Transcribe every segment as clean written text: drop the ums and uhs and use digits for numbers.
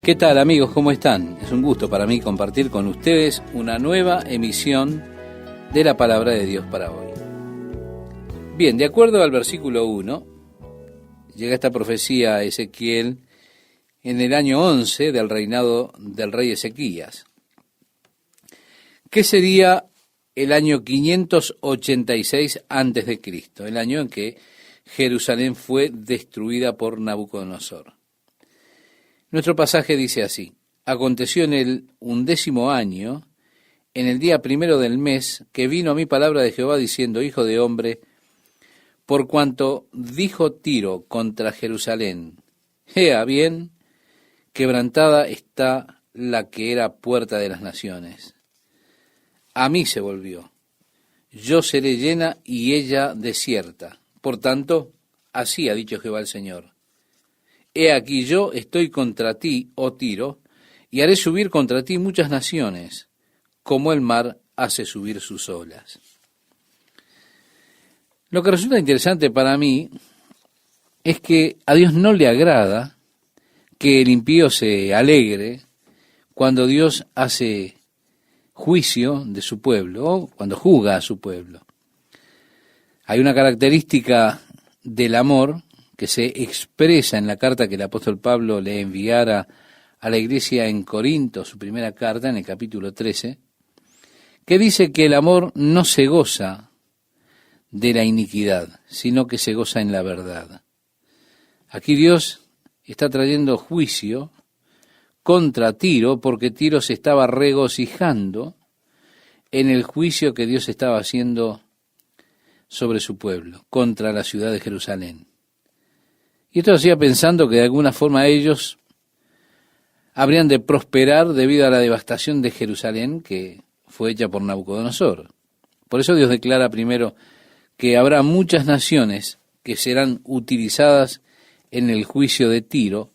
¿Qué tal, amigos? ¿Cómo están? Es un gusto para mí compartir con ustedes una nueva emisión de la Palabra de Dios para hoy. Bien, de acuerdo al versículo 1, llega esta profecía a Ezequiel en el año 11 del reinado del rey Ezequías, que sería el año 586 antes de Cristo, el año en que Jerusalén fue destruida por Nabucodonosor. Nuestro pasaje dice así: aconteció en el 11º año, en el día primero del mes, que vino a mí palabra de Jehová diciendo: Hijo de hombre, por cuanto dijo Tiro contra Jerusalén, ea bien, quebrantada está la que era puerta de las naciones. A mí se volvió, yo seré llena y ella desierta. Por tanto, así ha dicho Jehová el Señor: he aquí yo estoy contra ti, oh Tiro, y haré subir contra ti muchas naciones, como el mar hace subir sus olas. Lo que resulta interesante para mí es que a Dios no le agrada que el impío se alegre cuando Dios hace juicio de su pueblo, o cuando juzga a su pueblo. Hay una característica del amor que se expresa en la carta que el apóstol Pablo le enviara a la iglesia en Corinto, su primera carta, en el capítulo 13, que dice que el amor no se goza de la iniquidad, sino que se goza en la verdad. Aquí Dios está trayendo juicio contra Tiro, porque Tiro se estaba regocijando en el juicio que Dios estaba haciendo sobre su pueblo, contra la ciudad de Jerusalén. Y esto hacía pensando que de alguna forma ellos habrían de prosperar debido a la devastación de Jerusalén que fue hecha por Nabucodonosor. Por eso Dios declara primero que habrá muchas naciones que serán utilizadas en el juicio de Tiro,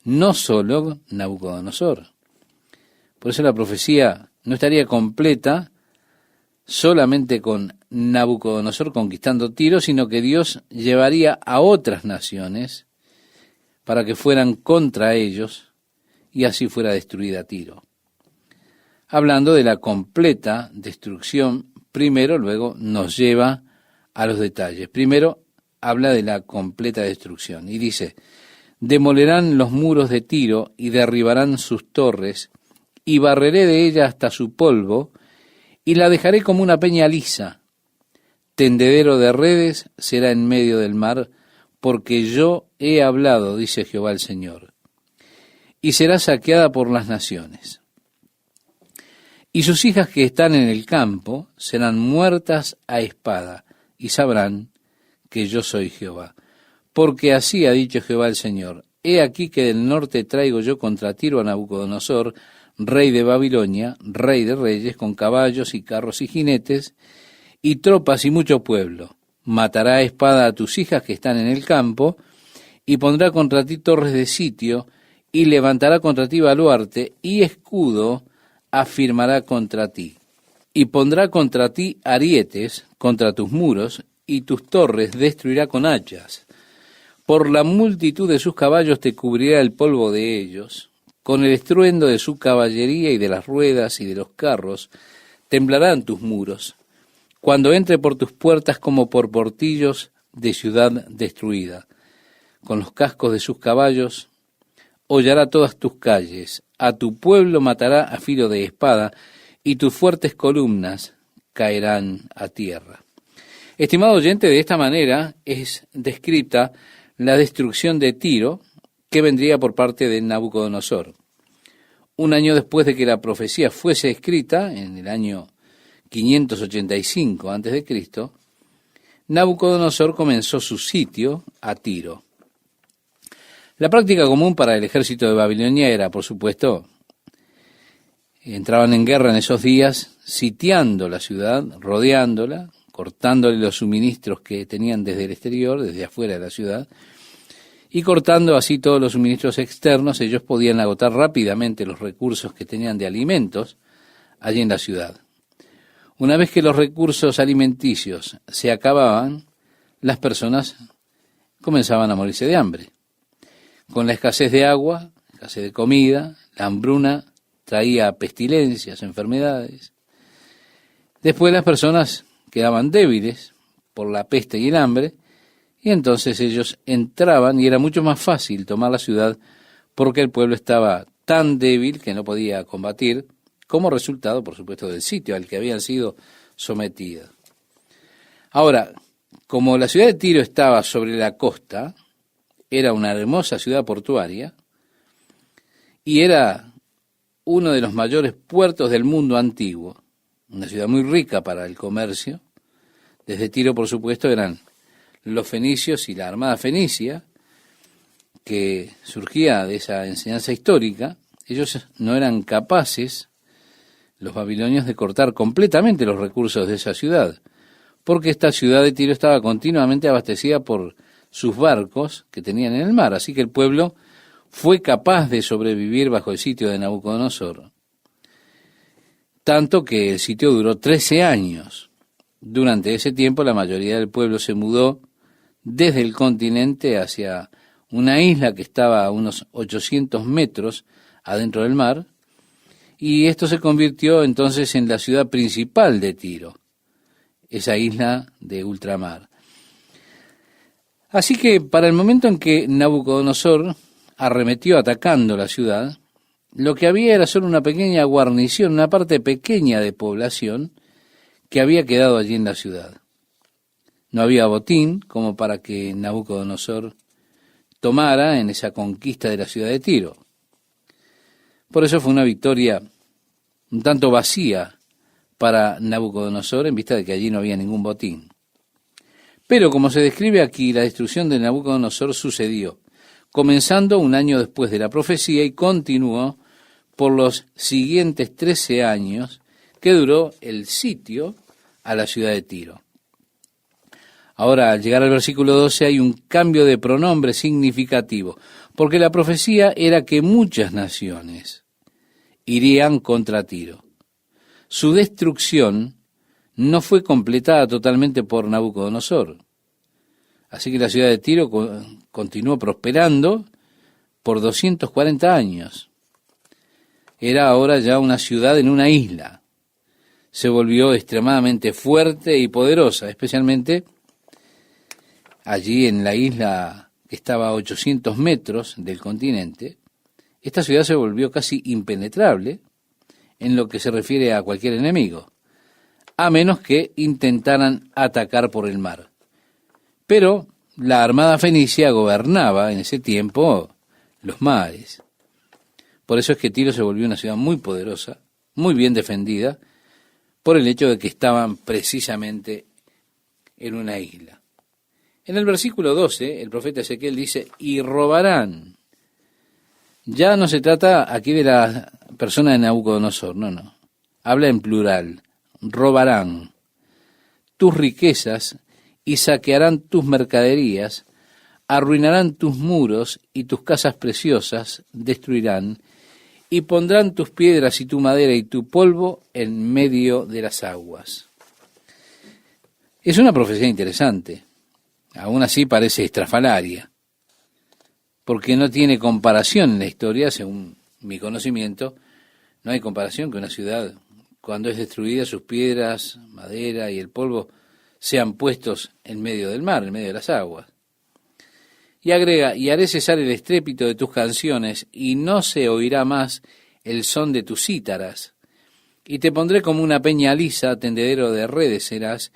no solo Nabucodonosor. Por eso la profecía no estaría completa solamente con Nabucodonosor conquistando Tiro, sino que Dios llevaría a otras naciones para que fueran contra ellos y así fuera destruida Tiro. Hablando de la completa destrucción, primero, luego nos lleva a los detalles. Primero habla de la completa destrucción y dice: demolerán los muros de Tiro y derribarán sus torres, y barreré de ella hasta su polvo, y la dejaré como una peña lisa. Tendedero de redes será en medio del mar, porque yo he hablado, dice Jehová el Señor. Y será saqueada por las naciones. Y sus hijas que están en el campo serán muertas a espada, y sabrán que yo soy Jehová. Porque así ha dicho Jehová el Señor: he aquí que del norte traigo yo contra Tiro a Nabucodonosor, rey de Babilonia, rey de reyes, con caballos y carros y jinetes, y tropas y mucho pueblo. Matará a espada a tus hijas que están en el campo, y pondrá contra ti torres de sitio, y levantará contra ti baluarte, y escudo afirmará contra ti. Y pondrá contra ti arietes contra tus muros, y tus torres destruirá con hachas. Por la multitud de sus caballos te cubrirá el polvo de ellos, con el estruendo de su caballería y de las ruedas y de los carros, temblarán tus muros, cuando entre por tus puertas como por portillos de ciudad destruida. Con los cascos de sus caballos hollará todas tus calles, a tu pueblo matará a filo de espada, y tus fuertes columnas caerán a tierra. Estimado oyente, de esta manera es descrita la destrucción de Tiro, que vendría por parte de Nabucodonosor. Un año después de que la profecía fuese escrita, en el año 585 a.C., Nabucodonosor comenzó su sitio a Tiro. La práctica común para el ejército de Babilonia era, por supuesto, entraban en guerra en esos días, sitiando la ciudad, rodeándola, cortándole los suministros que tenían desde el exterior, desde afuera de la ciudad, y cortando así todos los suministros externos. Ellos podían agotar rápidamente los recursos que tenían de alimentos allí en la ciudad. Una vez que los recursos alimenticios se acababan, las personas comenzaban a morirse de hambre. Con la escasez de agua, escasez de comida, la hambruna traía pestilencias, enfermedades. Después las personas quedaban débiles por la peste y el hambre, y entonces ellos entraban y era mucho más fácil tomar la ciudad porque el pueblo estaba tan débil que no podía combatir, como resultado, por supuesto, del sitio al que habían sido sometidos. Ahora, como la ciudad de Tiro estaba sobre la costa, era una hermosa ciudad portuaria y era uno de los mayores puertos del mundo antiguo, una ciudad muy rica para el comercio. Desde Tiro, por supuesto, eran los fenicios y la armada fenicia, que surgía de esa enseñanza histórica. Ellos no eran capaces, los babilonios, de cortar completamente los recursos de esa ciudad, porque esta ciudad de Tiro estaba continuamente abastecida por sus barcos que tenían en el mar, así que el pueblo fue capaz de sobrevivir bajo el sitio de Nabucodonosor. Tanto que el sitio duró 13 años. Durante ese tiempo la mayoría del pueblo se mudó desde el continente hacia una isla que estaba a unos 800 metros adentro del mar, y esto se convirtió entonces en la ciudad principal de Tiro, esa isla de ultramar. Así que para el momento en que Nabucodonosor arremetió atacando la ciudad, lo que había era solo una pequeña guarnición, una parte pequeña de población que había quedado allí en la ciudad. No había botín como para que Nabucodonosor tomara en esa conquista de la ciudad de Tiro. Por eso fue una victoria un tanto vacía para Nabucodonosor, en vista de que allí no había ningún botín. Pero como se describe aquí, la destrucción de Nabucodonosor sucedió, comenzando un año después de la profecía y continuó por los siguientes 13 años que duró el sitio a la ciudad de Tiro. Ahora, al llegar al versículo 12 hay un cambio de pronombre significativo, porque la profecía era que muchas naciones irían contra Tiro. Su destrucción no fue completada totalmente por Nabucodonosor. Así que la ciudad de Tiro continuó prosperando por 240 años. Era ahora ya una ciudad en una isla. Se volvió extremadamente fuerte y poderosa, especialmente allí en la isla que estaba a 800 metros del continente. Esta ciudad se volvió casi impenetrable en lo que se refiere a cualquier enemigo, a menos que intentaran atacar por el mar. Pero la armada fenicia gobernaba en ese tiempo los mares. Por eso es que Tiro se volvió una ciudad muy poderosa, muy bien defendida, por el hecho de que estaban precisamente en una isla. En el versículo 12, el profeta Ezequiel dice, y robarán. Ya no se trata aquí de la persona de Nabucodonosor, no. Habla en plural, robarán tus riquezas y saquearán tus mercaderías, arruinarán tus muros y tus casas preciosas destruirán, y pondrán tus piedras y tu madera y tu polvo en medio de las aguas. Es una profecía interesante. Aún así parece estrafalaria, porque no tiene comparación en la historia, según mi conocimiento. No hay comparación que una ciudad, cuando es destruida, sus piedras, madera y el polvo sean puestos en medio del mar, en medio de las aguas. Y agrega, y haré cesar el estrépito de tus canciones, y no se oirá más el son de tus cítaras, y te pondré como una peña lisa, tendedero de redes serás,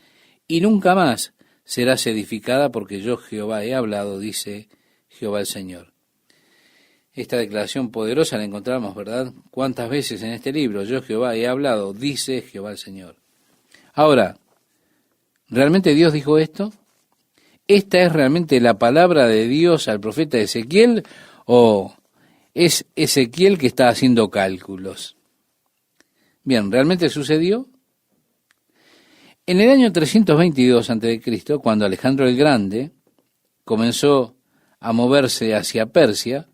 y nunca más serás edificada, porque yo Jehová he hablado, dice Jehová el Señor. Esta declaración poderosa la encontramos, ¿verdad? ¿Cuántas veces en este libro? Yo Jehová he hablado, dice Jehová el Señor. Ahora, ¿realmente Dios dijo esto? ¿Esta es realmente la palabra de Dios al profeta Ezequiel o es Ezequiel que está haciendo cálculos? Bien, ¿realmente sucedió? En el año 322 a.C., cuando Alejandro el Grande comenzó a moverse hacia Persia,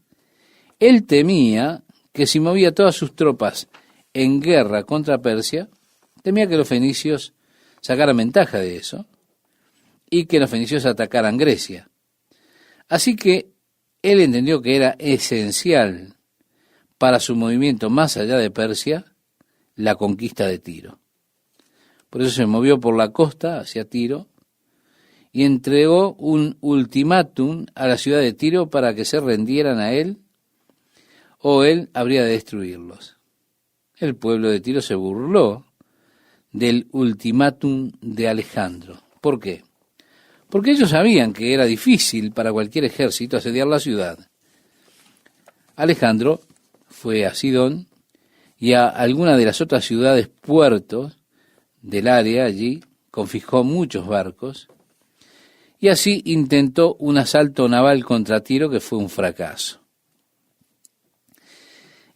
él temía que si movía todas sus tropas en guerra contra Persia, temía que los fenicios sacaran ventaja de eso y que los fenicios atacaran Grecia. Así que él entendió que era esencial para su movimiento más allá de Persia, la conquista de Tiro. Por eso se movió por la costa hacia Tiro y entregó un ultimátum a la ciudad de Tiro para que se rendieran a él o él habría de destruirlos. El pueblo de Tiro se burló del ultimátum de Alejandro. ¿Por qué? Porque ellos sabían que era difícil para cualquier ejército asediar la ciudad. Alejandro fue a Sidón y a alguna de las otras ciudades puertos del área allí, confiscó muchos barcos y así intentó un asalto naval contra Tiro que fue un fracaso.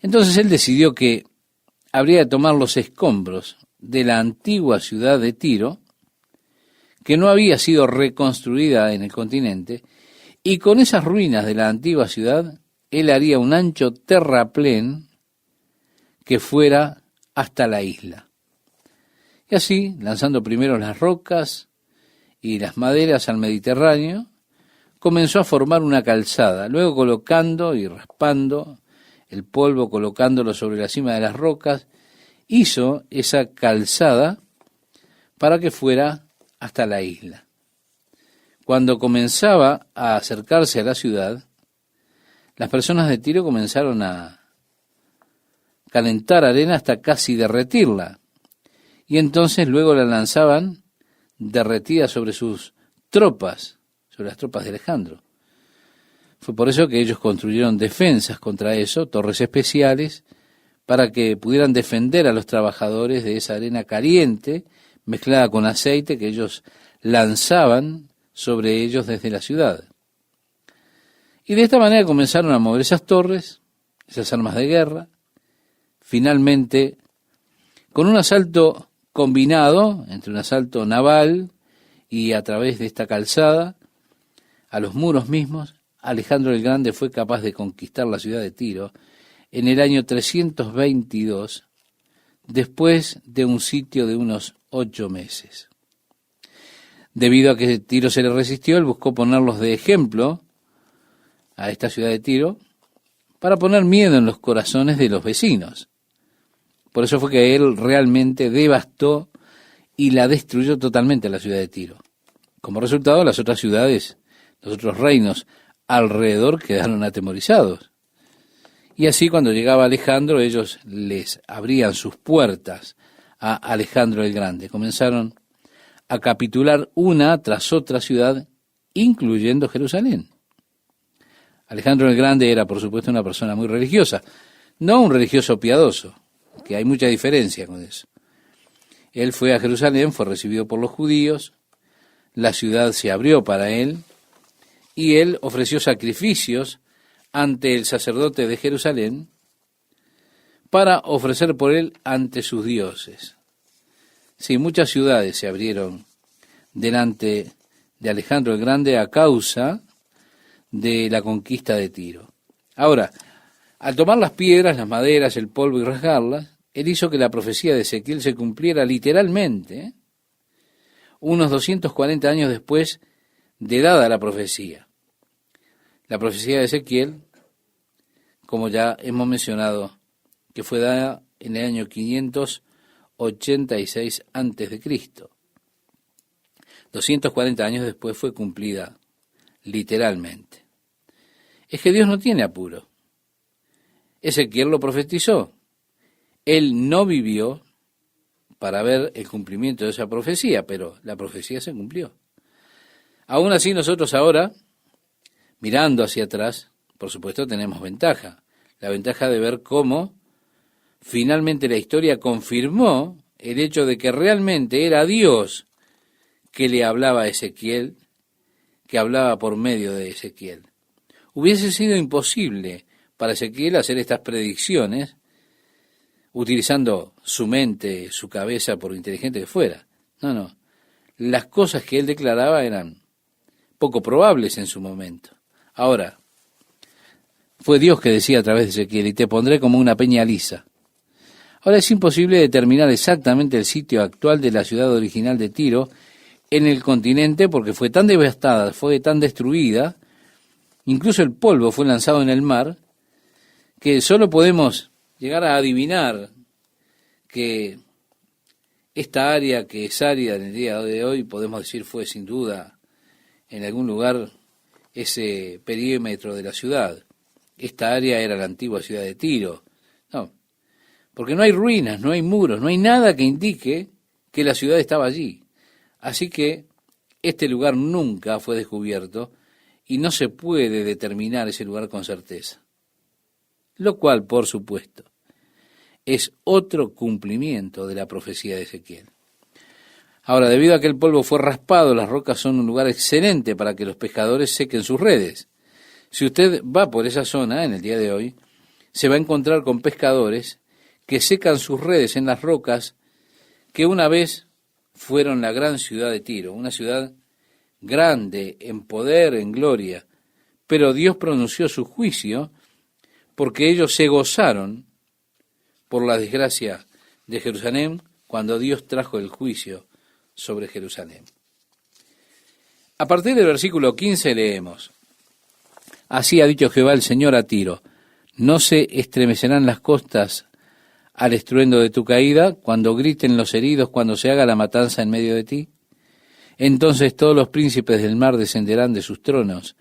Entonces él decidió que habría de tomar los escombros de la antigua ciudad de Tiro, que no había sido reconstruida en el continente, y con esas ruinas de la antigua ciudad, él haría un ancho terraplén que fuera hasta la isla. Y así, lanzando primero las rocas y las maderas al Mediterráneo, comenzó a formar una calzada, luego colocando y raspando el polvo, colocándolo sobre la cima de las rocas, hizo esa calzada para que fuera hasta la isla. Cuando comenzaba a acercarse a la ciudad, las personas de Tiro comenzaron a calentar arena hasta casi derretirla, y entonces luego la lanzaban derretida sobre sus tropas, sobre las tropas de Alejandro. Fue por eso que ellos construyeron defensas contra eso, torres especiales, para que pudieran defender a los trabajadores de esa arena caliente, mezclada con aceite que ellos lanzaban sobre ellos desde la ciudad. Y de esta manera comenzaron a mover esas torres, esas armas de guerra, finalmente con un asalto combinado entre un asalto naval y a través de esta calzada a los muros mismos. Alejandro el Grande fue capaz de conquistar la ciudad de Tiro en el año 322, después de un sitio de unos 8 meses. Debido a que Tiro se le resistió, él buscó ponerlos de ejemplo a esta ciudad de Tiro para poner miedo en los corazones de los vecinos. Por eso fue que él realmente devastó y la destruyó totalmente la ciudad de Tiro. Como resultado, las otras ciudades, los otros reinos alrededor quedaron atemorizados. Y así cuando llegaba Alejandro, ellos les abrían sus puertas a Alejandro el Grande. Comenzaron a capitular una tras otra ciudad, incluyendo Jerusalén. Alejandro el Grande era, por supuesto, una persona muy religiosa, no un religioso piadoso, que hay mucha diferencia con eso. Él fue a Jerusalén, fue recibido por los judíos, la ciudad se abrió para él, y él ofreció sacrificios ante el sacerdote de Jerusalén para ofrecer por él ante sus dioses. Sí, muchas ciudades se abrieron delante de Alejandro el Grande a causa de la conquista de Tiro. Ahora, al tomar las piedras, las maderas, el polvo y rasgarlas, él hizo que la profecía de Ezequiel se cumpliera literalmente, unos 240 años después de dada la profecía. La profecía de Ezequiel, como ya hemos mencionado, que fue dada en el año 586 a.C. 240 años después fue cumplida literalmente. Es que Dios no tiene apuro. Ezequiel lo profetizó. Él no vivió para ver el cumplimiento de esa profecía, pero la profecía se cumplió. Aún así nosotros ahora, mirando hacia atrás, por supuesto tenemos ventaja. La ventaja de ver cómo finalmente la historia confirmó el hecho de que realmente era Dios que le hablaba a Ezequiel, que hablaba por medio de Ezequiel. Hubiese sido imposible para Ezequiel hacer estas predicciones utilizando su mente, su cabeza, por inteligente que fuera. No. Las cosas que él declaraba eran poco probables en su momento. Ahora, fue Dios que decía a través de Ezequiel, y te pondré como una peña lisa. Ahora es imposible determinar exactamente el sitio actual de la ciudad original de Tiro en el continente porque fue tan devastada, fue tan destruida, incluso el polvo fue lanzado en el mar, que solo podemos llegar a adivinar que esta área que es árida en el día de hoy, podemos decir, fue sin duda en algún lugar ese perímetro de la ciudad. Esta área era la antigua ciudad de Tiro. No, porque no hay ruinas, no hay muros, no hay nada que indique que la ciudad estaba allí. Así que este lugar nunca fue descubierto y no se puede determinar ese lugar con certeza. Lo cual, por supuesto, es otro cumplimiento de la profecía de Ezequiel. Ahora, debido a que el polvo fue raspado, las rocas son un lugar excelente para que los pescadores sequen sus redes. Si usted va por esa zona en el día de hoy, se va a encontrar con pescadores que secan sus redes en las rocas que una vez fueron la gran ciudad de Tiro, una ciudad grande en poder, en gloria, pero Dios pronunció su juicio porque ellos se gozaron por la desgracia de Jerusalén cuando Dios trajo el juicio sobre Jerusalén. A partir del versículo 15 leemos: Así ha dicho Jehová el Señor a Tiro: ¿no se estremecerán las costas al estruendo de tu caída, cuando griten los heridos, cuando se haga la matanza en medio de ti? Entonces todos los príncipes del mar descenderán de sus tronos,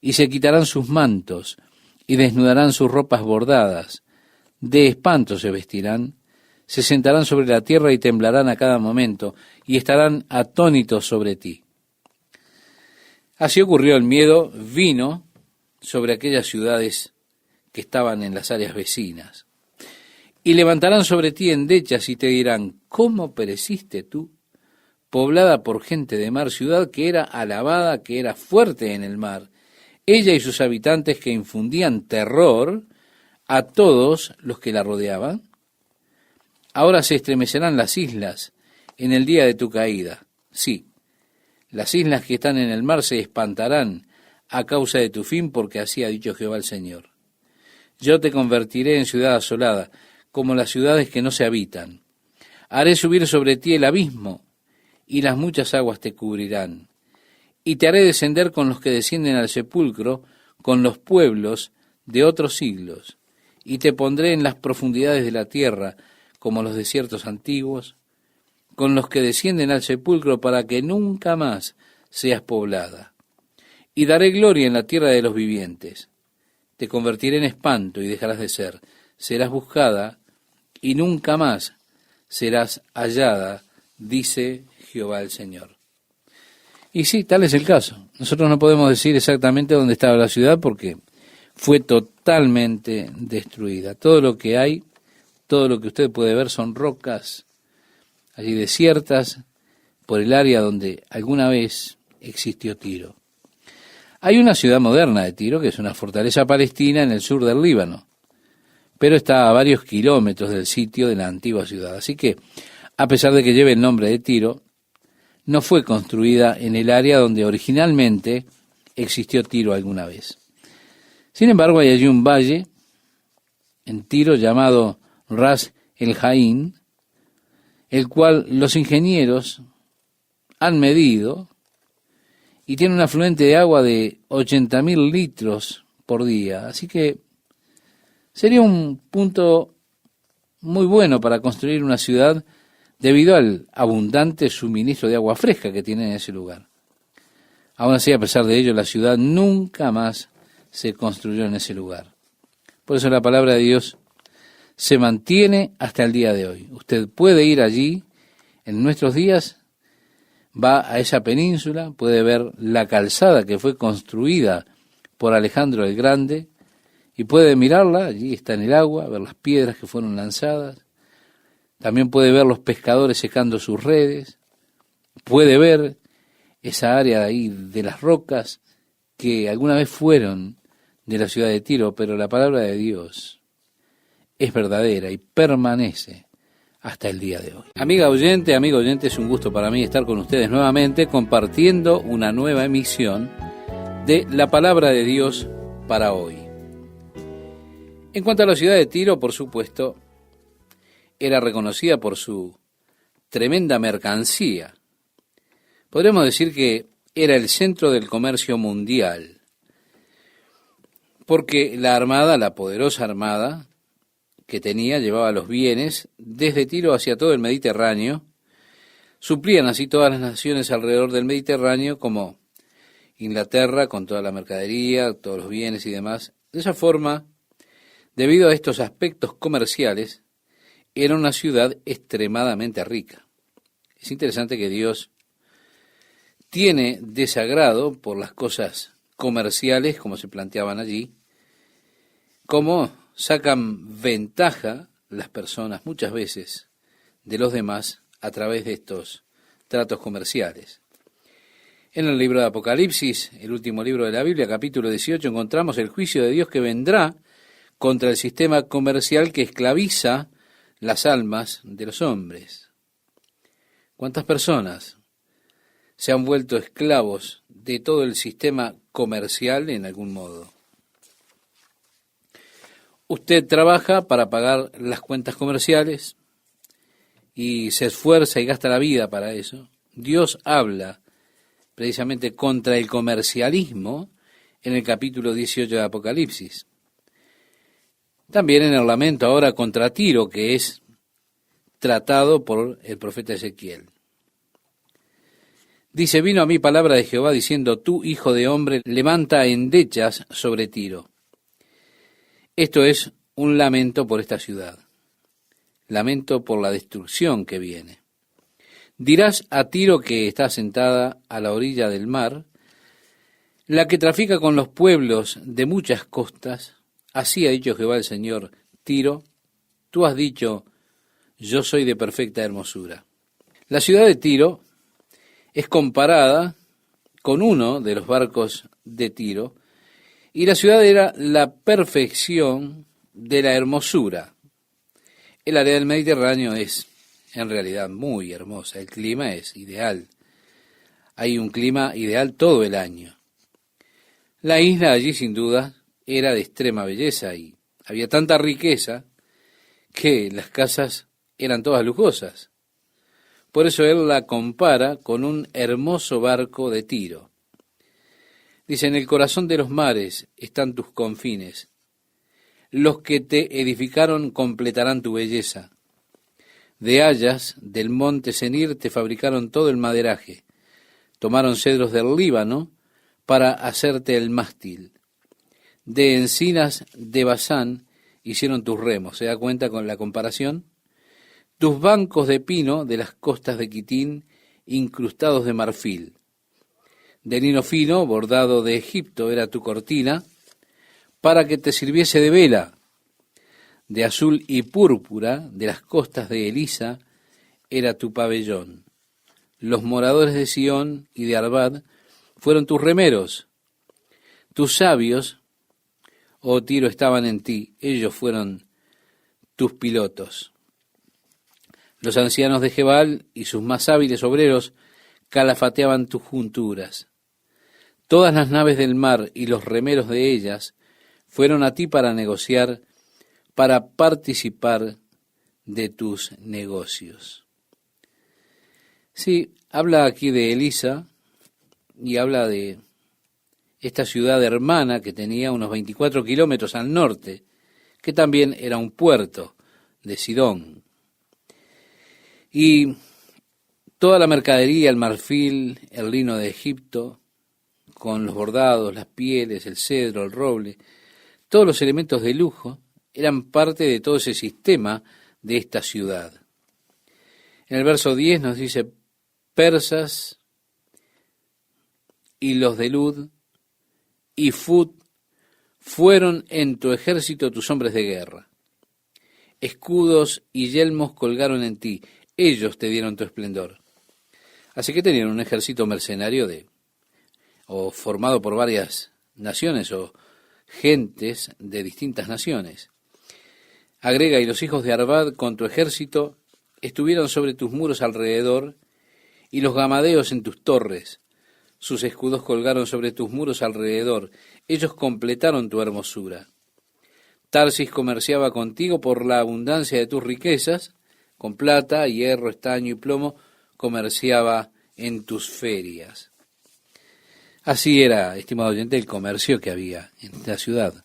y se quitarán sus mantos, y desnudarán sus ropas bordadas, de espanto se vestirán, se sentarán sobre la tierra y temblarán a cada momento, y estarán atónitos sobre ti. Así ocurrió, el miedo vino sobre aquellas ciudades que estaban en las áreas vecinas. Y levantarán sobre ti endechas y te dirán: ¿cómo pereciste tú, poblada por gente de mar, ciudad que era alabada, que era fuerte en el mar, ella y sus habitantes que infundían terror a todos los que la rodeaban? Ahora se estremecerán las islas en el día de tu caída. Sí, las islas que están en el mar se espantarán a causa de tu fin, porque así ha dicho Jehová el Señor. Yo te convertiré en ciudad asolada, como las ciudades que no se habitan. Haré subir sobre ti el abismo, y las muchas aguas te cubrirán. Y te haré descender con los que descienden al sepulcro, con los pueblos de otros siglos. Y te pondré en las profundidades de la tierra, como los desiertos antiguos, con los que descienden al sepulcro, para que nunca más seas poblada. Y daré gloria en la tierra de los vivientes. Te convertiré en espanto y dejarás de ser. Serás buscada y nunca más serás hallada, dice Jehová el Señor. Y sí, tal es el caso. Nosotros no podemos decir exactamente dónde estaba la ciudad porque fue totalmente destruida. Todo lo que hay, todo lo que usted puede ver son rocas allí desiertas por el área donde alguna vez existió Tiro. Hay una ciudad moderna de Tiro, que es una fortaleza palestina en el sur del Líbano, pero está a varios kilómetros del sitio de la antigua ciudad. Así que, a pesar de que lleve el nombre de Tiro, no fue construida en el área donde originalmente existió Tiro alguna vez. Sin embargo, hay allí un valle en Tiro llamado Ras el Jaín, el cual los ingenieros han medido y tiene un afluente de agua de 80.000 litros por día. Así que sería un punto muy bueno para construir una ciudad debido al abundante suministro de agua fresca que tiene en ese lugar. Aún así, a pesar de ello, la ciudad nunca más se construyó en ese lugar. Por eso la palabra de Dios se mantiene hasta el día de hoy. Usted puede ir allí en nuestros días, va a esa península, puede ver la calzada que fue construida por Alejandro el Grande y puede mirarla, allí está en el agua, ver las piedras que fueron lanzadas. También puede ver los pescadores secando sus redes, puede ver esa área de ahí de las rocas que alguna vez fueron de la ciudad de Tiro, pero la palabra de Dios es verdadera y permanece hasta el día de hoy. Amiga oyente, amigo oyente, es un gusto para mí estar con ustedes nuevamente compartiendo una nueva emisión de la palabra de Dios para hoy. En cuanto a la ciudad de Tiro, por supuesto, era reconocida por su tremenda mercancía. Podríamos decir que era el centro del comercio mundial. porque la armada, la poderosa armada que tenía, llevaba los bienes desde Tiro hacia todo el Mediterráneo, suplían así todas las naciones alrededor del Mediterráneo, como Inglaterra con toda la mercadería, todos los bienes y demás. De esa forma, debido a estos aspectos comerciales, era una ciudad extremadamente rica. Es interesante que Dios tiene desagrado por las cosas comerciales, como se planteaban allí, cómo sacan ventaja las personas muchas veces de los demás a través de estos tratos comerciales. En el libro de Apocalipsis, el último libro de la Biblia, capítulo 18, encontramos el juicio de Dios que vendrá contra el sistema comercial que esclaviza las almas de los hombres. ¿Cuántas personas se han vuelto esclavos de todo el sistema comercial en algún modo? Usted trabaja para pagar las cuentas comerciales y se esfuerza y gasta la vida para eso. Dios habla precisamente contra el comercialismo en el capítulo 18 de Apocalipsis. También en el lamento ahora contra Tiro, que es tratado por el profeta Ezequiel. Dice, vino a mí palabra de Jehová diciendo, tú, hijo de hombre, levanta endechas sobre Tiro. Esto es un lamento por esta ciudad, lamento por la destrucción que viene. Dirás a Tiro, que está sentada a la orilla del mar, la que trafica con los pueblos de muchas costas, así ha dicho Jehová el Señor, Tiro, tú has dicho, yo soy de perfecta hermosura. La ciudad de Tiro es comparada con uno de los barcos de Tiro, y la ciudad era la perfección de la hermosura. El área del Mediterráneo es en realidad muy hermosa, el clima es ideal. Hay un clima ideal todo el año. La isla allí sin duda era de extrema belleza y había tanta riqueza que las casas eran todas lujosas. Por eso él la compara con un hermoso barco de Tiro. Dice, en el corazón de los mares están tus confines. Los que te edificaron completarán tu belleza. De hayas del monte Senir te fabricaron todo el maderaje. Tomaron cedros del Líbano para hacerte el mástil. De encinas de Basán hicieron tus remos. ¿Se da cuenta con la comparación? Tus bancos de pino de las costas de Quitín, incrustados de marfil. De lino fino, bordado de Egipto, era tu cortina, para que te sirviese de vela. De azul y púrpura, de las costas de Elisa, era tu pabellón. Los moradores de Sión y de Arbad fueron tus remeros. Tus sabios, oh Tiro, estaban en ti, ellos fueron tus pilotos. Los ancianos de Gebal y sus más hábiles obreros calafateaban tus junturas. Todas las naves del mar y los remeros de ellas fueron a ti para negociar, para participar de tus negocios. Sí, habla aquí de Elisa y habla de esta ciudad hermana que tenía unos 24 kilómetros al norte, que también era un puerto de Sidón. Y toda la mercadería, el marfil, el lino de Egipto, con los bordados, las pieles, el cedro, el roble, todos los elementos de lujo eran parte de todo ese sistema de esta ciudad. En el verso 10 nos dice, persas y los de Lud y Fut fueron en tu ejército tus hombres de guerra. Escudos y yelmos colgaron en ti, ellos te dieron tu esplendor. Así que tenían un ejército mercenario o formado por varias naciones o gentes de distintas naciones. Agrega, y los hijos de Arbad con tu ejército estuvieron sobre tus muros alrededor, y los gamadeos en tus torres. Sus escudos colgaron sobre tus muros alrededor. Ellos completaron tu hermosura. Tarsis comerciaba contigo por la abundancia de tus riquezas, con plata, hierro, estaño y plomo, comerciaba en tus ferias. Así era, estimado oyente, el comercio que había en esta ciudad.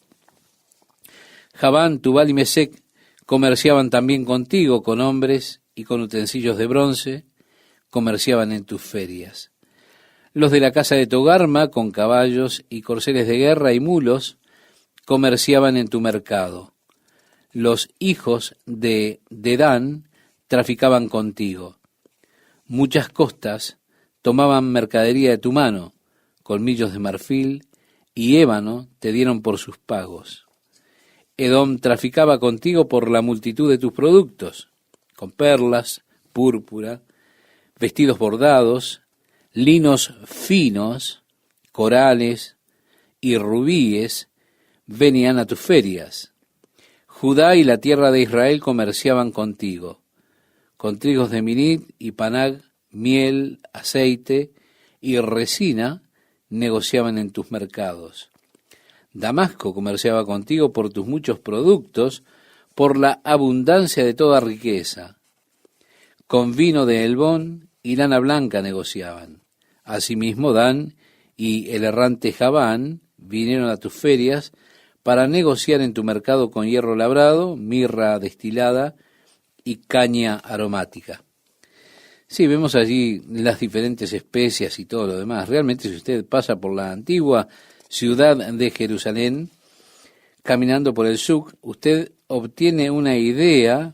Javán, Tubal y Mesec comerciaban también contigo con hombres y con utensilios de bronce, comerciaban en tus ferias. Los de la casa de Togarma, con caballos y corceles de guerra y mulos, comerciaban en tu mercado. Los hijos de Dedán traficaban contigo. Muchas costas tomaban mercadería de tu mano, colmillos de marfil y ébano te dieron por sus pagos. Edom traficaba contigo por la multitud de tus productos, con perlas, púrpura, vestidos bordados, linos finos, corales y rubíes venían a tus ferias. Judá y la tierra de Israel comerciaban contigo, con trigos de Minit y Panag, miel, aceite y resina negociaban en tus mercados. Damasco comerciaba contigo por tus muchos productos, por la abundancia de toda riqueza. Con vino de Helbón y lana blanca negociaban. Asimismo, Dan y el errante Javán vinieron a tus ferias para negociar en tu mercado con hierro labrado, mirra destilada y caña aromática. Sí, vemos allí las diferentes especias y todo lo demás. Realmente, si usted pasa por la antigua ciudad de Jerusalén, caminando por el Suc, usted obtiene una idea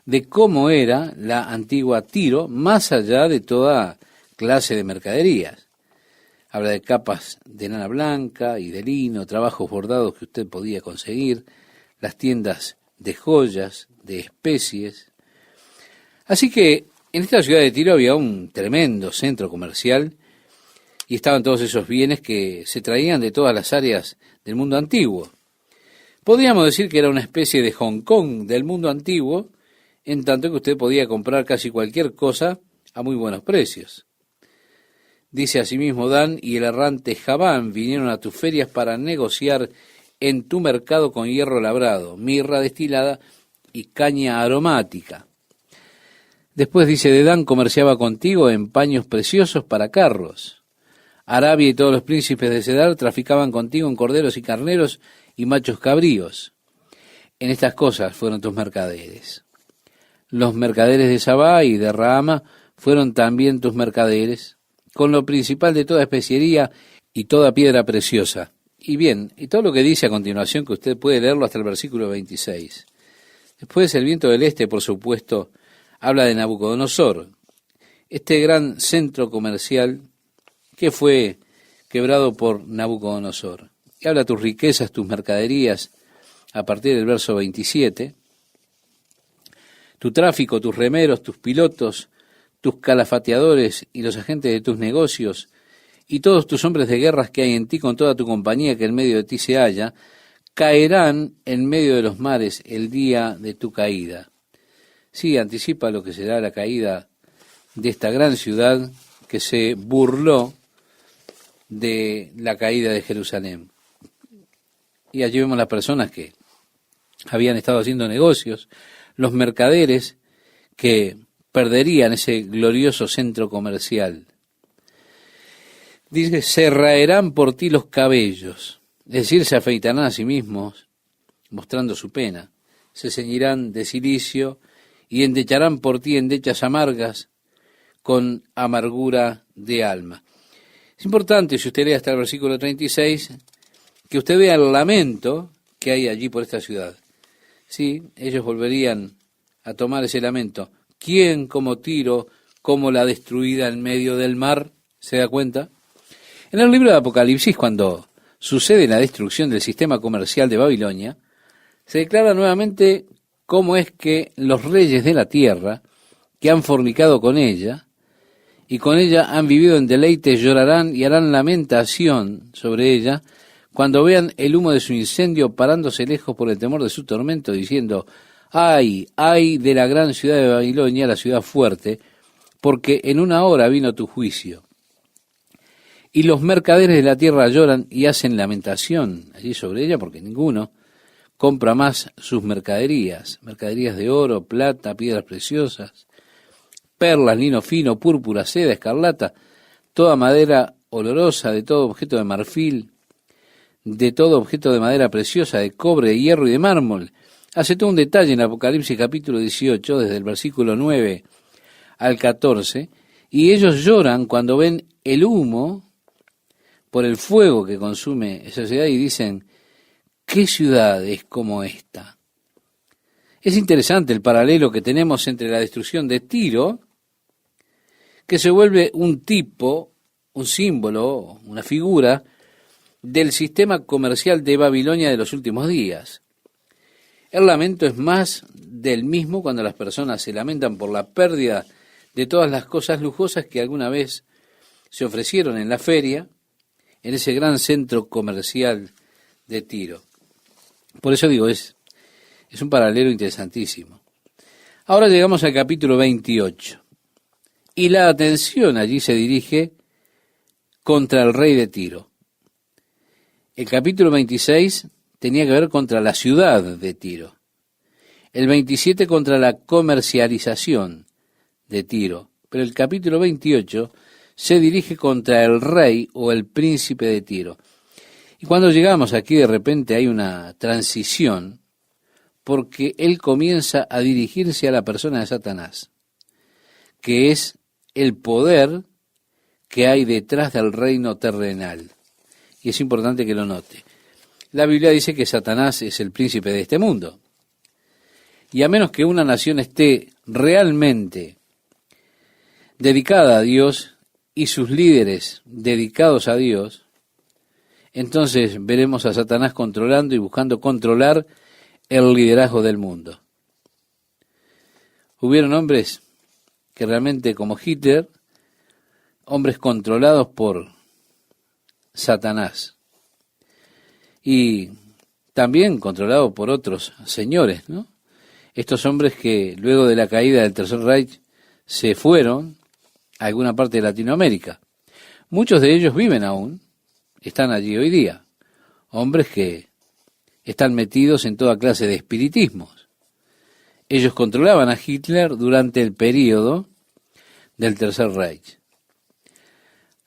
de cómo era la antigua Tiro, más allá de toda clase de mercaderías. Habla de capas de lana blanca y de lino, trabajos bordados que usted podía conseguir, las tiendas de joyas, de especies. Así que en esta ciudad de Tiro había un tremendo centro comercial y estaban todos esos bienes que se traían de todas las áreas del mundo antiguo. Podríamos decir que era una especie de Hong Kong del mundo antiguo, en tanto que usted podía comprar casi cualquier cosa a muy buenos precios. Dice asimismo Dan y el errante Javán vinieron a tus ferias para negociar en tu mercado con hierro labrado, mirra destilada y caña aromática. Después dice, Dedán comerciaba contigo en paños preciosos para carros. Arabia y todos los príncipes de Cedar traficaban contigo en corderos y carneros y machos cabríos. En estas cosas fueron tus mercaderes. Los mercaderes de Sabá y de Rahama fueron también tus mercaderes, con lo principal de toda especiería y toda piedra preciosa. Y bien, y todo lo que dice a continuación, que usted puede leerlo hasta el versículo 26. Después el viento del este, por supuesto, habla de Nabucodonosor, este gran centro comercial que fue quebrado por Nabucodonosor. Y habla tus riquezas, tus mercaderías, a partir del verso 27, tu tráfico, tus remeros, tus pilotos, tus calafateadores y los agentes de tus negocios, y todos tus hombres de guerras que hay en ti con toda tu compañía que en medio de ti se halla, caerán en medio de los mares el día de tu caída. Sí, anticipa lo que será la caída de esta gran ciudad que se burló de la caída de Jerusalén. Y allí vemos las personas que habían estado haciendo negocios, los mercaderes que perderían ese glorioso centro comercial. Dice, se raerán por ti los cabellos, es decir, se afeitarán a sí mismos, mostrando su pena, se ceñirán de cilicio y endecharán por ti endechas amargas con amargura de alma. Es importante, si usted lee hasta el versículo 36, que usted vea el lamento que hay allí por esta ciudad. Sí, ellos volverían a tomar ese lamento. ¿Quién como Tiro, como la destruida en medio del mar? ¿Se da cuenta? En el libro de Apocalipsis, cuando sucede la destrucción del sistema comercial de Babilonia, se declara nuevamente cómo es que los reyes de la tierra, que han fornicado con ella, y con ella han vivido en deleite, llorarán y harán lamentación sobre ella, cuando vean el humo de su incendio parándose lejos por el temor de su tormento, diciendo, ay, ay de la gran ciudad de Babilonia, la ciudad fuerte, porque en una hora vino tu juicio. Y los mercaderes de la tierra lloran y hacen lamentación allí sobre ella, porque ninguno compra más sus mercaderías, mercaderías de oro, plata, piedras preciosas, perlas, lino fino, púrpura, seda, escarlata, toda madera olorosa, de todo objeto de marfil, de todo objeto de madera preciosa, de cobre, de hierro y de mármol. Hace todo un detalle en Apocalipsis capítulo 18, desde el versículo 9 al 14, y ellos lloran cuando ven el humo por el fuego que consume esa ciudad y dicen, ¿qué ciudad es como esta? Es interesante el paralelo que tenemos entre la destrucción de Tiro, que se vuelve un tipo, un símbolo, una figura del sistema comercial de Babilonia de los últimos días. El lamento es más del mismo cuando las personas se lamentan por la pérdida de todas las cosas lujosas que alguna vez se ofrecieron en la feria, en ese gran centro comercial de Tiro. Por eso digo, es un paralelo interesantísimo. Ahora llegamos al capítulo 28. Y la atención allí se dirige contra el rey de Tiro. El capítulo 26 tenía que ver contra la ciudad de Tiro. El 27 contra la comercialización de Tiro. Pero el capítulo 28 se dirige contra el rey o el príncipe de Tiro. Y cuando llegamos aquí, de repente hay una transición, porque él comienza a dirigirse a la persona de Satanás, que es el poder que hay detrás del reino terrenal. Y es importante que lo note. La Biblia dice que Satanás es el príncipe de este mundo. Y a menos que una nación esté realmente dedicada a Dios y sus líderes dedicados a Dios, entonces veremos a Satanás controlando y buscando controlar el liderazgo del mundo. Hubieron hombres que realmente, como Hitler, hombres controlados por Satanás y también controlados por otros señores, ¿no? Estos hombres que luego de la caída del Tercer Reich se fueron a alguna parte de Latinoamérica. Muchos de ellos viven aún, están allí hoy día, hombres que están metidos en toda clase de espiritismos. Ellos controlaban a Hitler durante el período del Tercer Reich.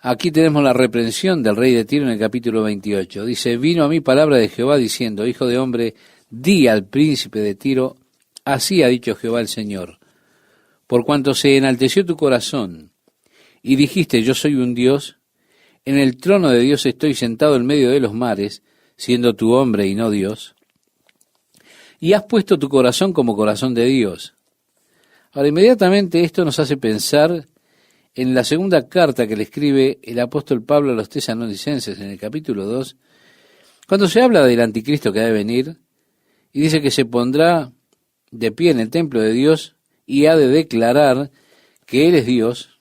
Aquí tenemos la reprensión del rey de Tiro en el capítulo 28. Dice, vino a mí palabra de Jehová diciendo, hijo de hombre, di al príncipe de Tiro, así ha dicho Jehová el Señor, por cuanto se enalteció tu corazón, y dijiste, yo soy un Dios, en el trono de Dios estoy sentado en medio de los mares, siendo tu hombre y no Dios, y has puesto tu corazón como corazón de Dios. Ahora, inmediatamente esto nos hace pensar en la segunda carta que le escribe el apóstol Pablo a los tesalonicenses en el capítulo 2, cuando se habla del anticristo que ha de venir, y dice que se pondrá de pie en el templo de Dios y ha de declarar que Él es Dios,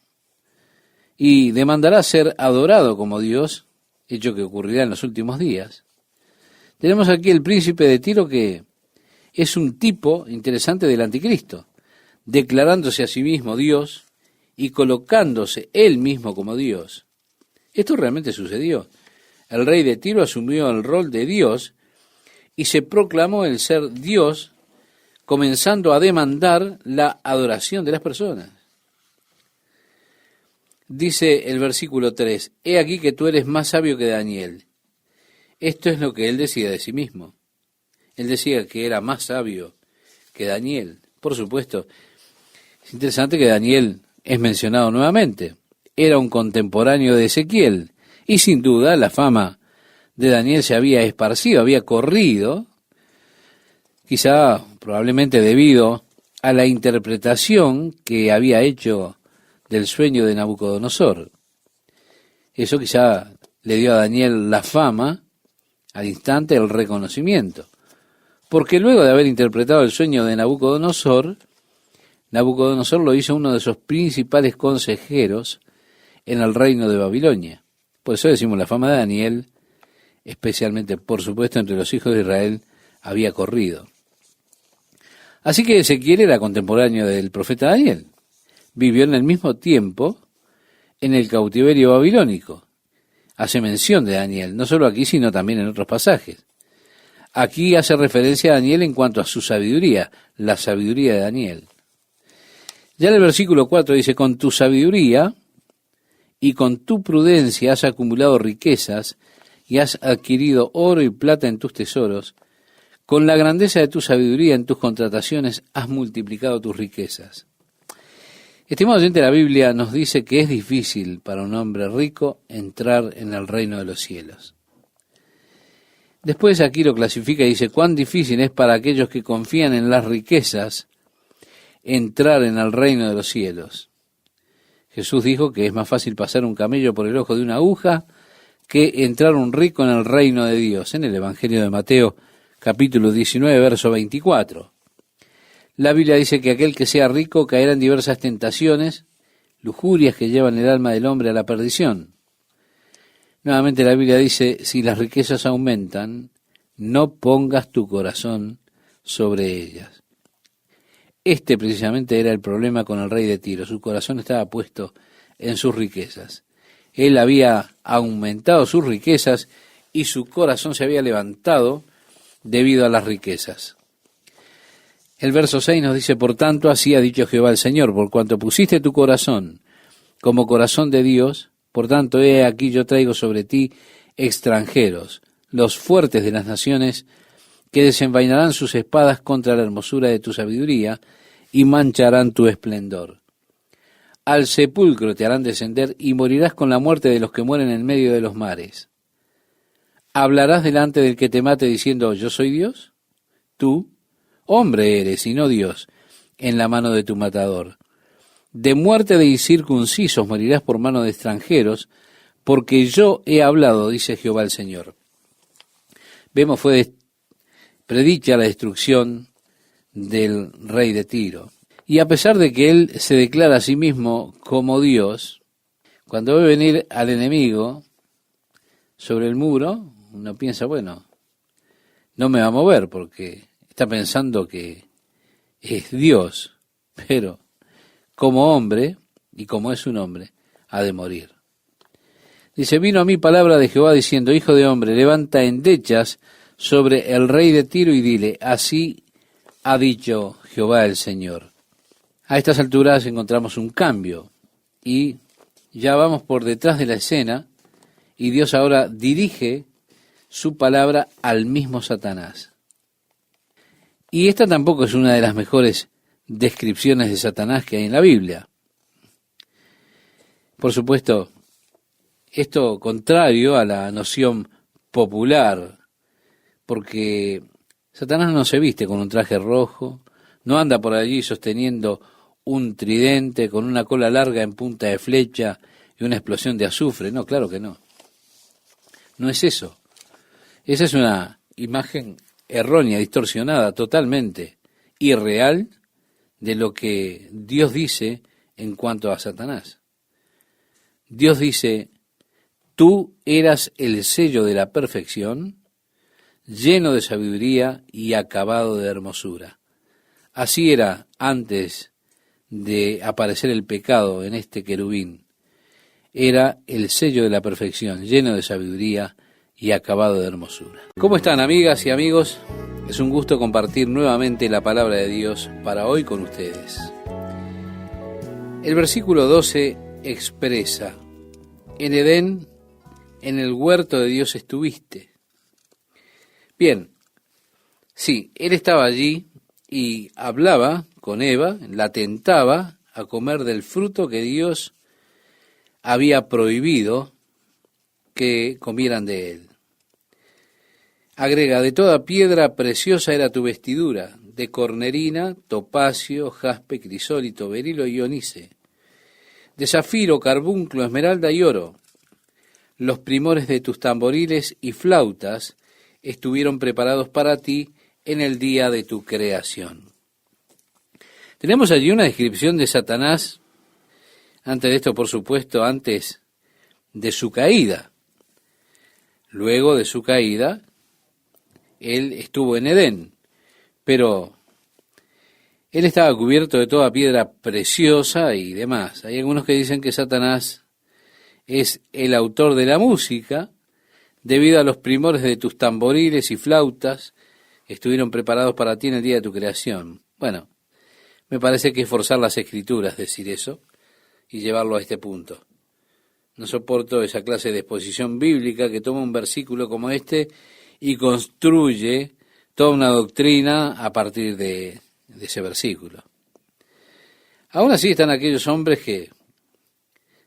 y demandará ser adorado como Dios, hecho que ocurrirá en los últimos días. Tenemos aquí el príncipe de Tiro, que es un tipo interesante del anticristo, declarándose a sí mismo Dios y colocándose él mismo como Dios. Esto realmente sucedió. El rey de Tiro asumió el rol de Dios y se proclamó el ser Dios, comenzando a demandar la adoración de las personas. Dice el versículo 3, he aquí que tú eres más sabio que Daniel. Esto es lo que él decía de sí mismo. Él decía que era más sabio que Daniel. Por supuesto, es interesante que Daniel es mencionado nuevamente. Era un contemporáneo de Ezequiel. Y sin duda la fama de Daniel se había esparcido, había corrido, quizá probablemente debido a la interpretación que había hecho del sueño de Nabucodonosor. Eso quizá le dio a Daniel la fama, al instante el reconocimiento. Porque luego de haber interpretado el sueño de Nabucodonosor, Nabucodonosor lo hizo uno de sus principales consejeros en el reino de Babilonia. Por eso decimos la fama de Daniel, especialmente por supuesto entre los hijos de Israel, había corrido. Así que Ezequiel era contemporáneo del profeta Daniel. Vivió en el mismo tiempo en el cautiverio babilónico. Hace mención de Daniel, no solo aquí, sino también en otros pasajes. Aquí hace referencia a Daniel en cuanto a su sabiduría, la sabiduría de Daniel. Ya en el versículo 4 dice, con tu sabiduría y con tu prudencia has acumulado riquezas y has adquirido oro y plata en tus tesoros, con la grandeza de tu sabiduría en tus contrataciones has multiplicado tus riquezas. Estimado oyente, la Biblia nos dice que es difícil para un hombre rico entrar en el reino de los cielos. Después aquí lo clasifica y dice, cuán difícil es para aquellos que confían en las riquezas entrar en el reino de los cielos. Jesús dijo que es más fácil pasar un camello por el ojo de una aguja que entrar un rico en el reino de Dios, en el Evangelio de Mateo, capítulo 19, verso 24. La Biblia dice que aquel que sea rico caerá en diversas tentaciones, lujurias que llevan el alma del hombre a la perdición. Nuevamente la Biblia dice, si las riquezas aumentan, no pongas tu corazón sobre ellas. Este precisamente era el problema con el rey de Tiro. Su corazón estaba puesto en sus riquezas. Él había aumentado sus riquezas y su corazón se había levantado debido a las riquezas. El verso 6 nos dice, por tanto, así ha dicho Jehová el Señor, por cuanto pusiste tu corazón como corazón de Dios, por tanto, he aquí yo traigo sobre ti extranjeros, los fuertes de las naciones, que desenvainarán sus espadas contra la hermosura de tu sabiduría y mancharán tu esplendor. Al sepulcro te harán descender y morirás con la muerte de los que mueren en medio de los mares. ¿Hablarás delante del que te mate diciendo, yo soy Dios? Tú, hombre eres y no Dios, en la mano de tu matador. De muerte de incircuncisos morirás por mano de extranjeros, porque yo he hablado, dice Jehová el Señor. Vemos, fue predicha la destrucción del rey de Tiro. Y a pesar de que él se declara a sí mismo como Dios, cuando ve venir al enemigo sobre el muro, uno piensa, bueno, no me va a mover porque está pensando que es Dios, pero como hombre, y como es un hombre, ha de morir. Dice, vino a mí palabra de Jehová diciendo, hijo de hombre, levanta endechas sobre el rey de Tiro y dile, así ha dicho Jehová el Señor. A estas alturas encontramos un cambio y ya vamos por detrás de la escena y Dios ahora dirige su palabra al mismo Satanás. Y esta tampoco es una de las mejores descripciones de Satanás que hay en la Biblia. Por supuesto, esto contrario a la noción popular, porque Satanás no se viste con un traje rojo, no anda por allí sosteniendo un tridente con una cola larga en punta de flecha y una explosión de azufre. No, claro que no. No es eso. Esa es una imagen errónea, distorsionada, totalmente irreal de lo que Dios dice en cuanto a Satanás. Dios dice, tú eras el sello de la perfección, lleno de sabiduría y acabado de hermosura. Así era antes de aparecer el pecado en este querubín. Era el sello de la perfección, lleno de sabiduría y acabado de hermosura. ¿Cómo están, amigas y amigos? Es un gusto compartir nuevamente la palabra de Dios para hoy con ustedes. El versículo 12 expresa, en Edén, en el huerto de Dios estuviste. Bien, sí, él estaba allí y hablaba con Eva, la tentaba a comer del fruto que Dios había prohibido que comieran de él. Agrega, de toda piedra preciosa era tu vestidura, de cornerina, topacio, jaspe, crisólito, berilo y onice, de zafiro, carbunclo, esmeralda y oro. Los primores de tus tamboriles y flautas estuvieron preparados para ti en el día de tu creación. Tenemos allí una descripción de Satanás, antes de esto, por supuesto, antes de su caída. Luego de su caída, él estuvo en Edén, pero él estaba cubierto de toda piedra preciosa y demás. Hay algunos que dicen que Satanás es el autor de la música, debido a los primores de tus tamboriles y flautas, estuvieron preparados para ti en el día de tu creación. Bueno, me parece que es forzar las escrituras decir eso y llevarlo a este punto. No soporto esa clase de exposición bíblica que toma un versículo como este y construye toda una doctrina a partir de ese versículo. Aún así están aquellos hombres que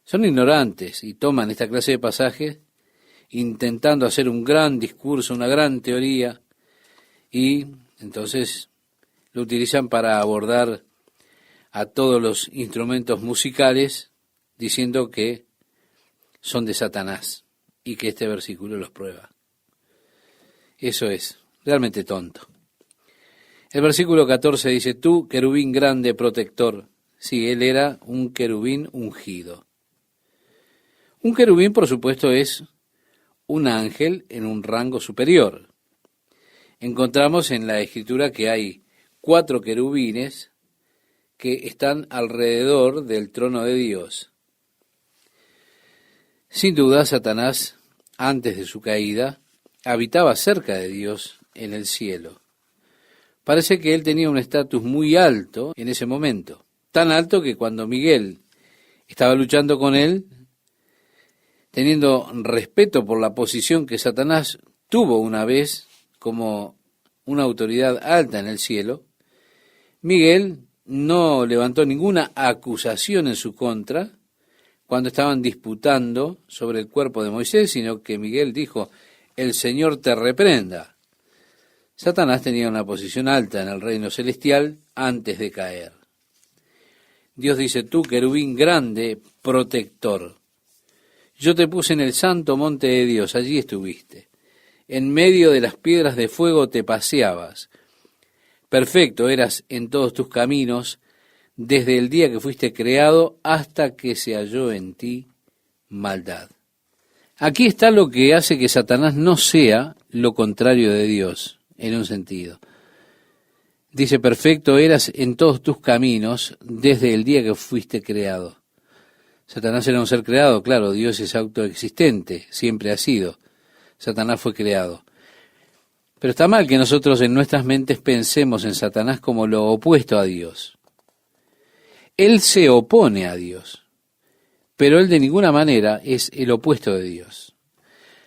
son ignorantes y toman esta clase de pasajes intentando hacer un gran discurso, una gran teoría, y entonces lo utilizan para abordar a todos los instrumentos musicales diciendo que son de Satanás y que este versículo los prueba. Eso es realmente tonto. El versículo 14 dice, tú, querubín grande protector. Sí, él era un querubín ungido. Un querubín, por supuesto, es un ángel en un rango superior. Encontramos en la Escritura que hay 4 querubines que están alrededor del trono de Dios. Sin duda, Satanás, antes de su caída, habitaba cerca de Dios en el cielo. Parece que él tenía un estatus muy alto en ese momento, tan alto que cuando Miguel estaba luchando con él, teniendo respeto por la posición que Satanás tuvo una vez como una autoridad alta en el cielo, Miguel no levantó ninguna acusación en su contra cuando estaban disputando sobre el cuerpo de Moisés, sino que Miguel dijo, el Señor te reprenda. Satanás tenía una posición alta en el reino celestial antes de caer. Dios dice, tú, querubín grande, protector. Yo te puse en el santo monte de Dios, allí estuviste. En medio de las piedras de fuego te paseabas. Perfecto eras en todos tus caminos, desde el día que fuiste creado hasta que se halló en ti maldad. Aquí está lo que hace que Satanás no sea lo contrario de Dios, en un sentido. Dice, perfecto eras en todos tus caminos, desde el día que fuiste creado. Satanás era un ser creado, claro, Dios es autoexistente, siempre ha sido. Satanás fue creado. Pero está mal que nosotros en nuestras mentes pensemos en Satanás como lo opuesto a Dios. Él se opone a Dios, pero él de ninguna manera es el opuesto de Dios.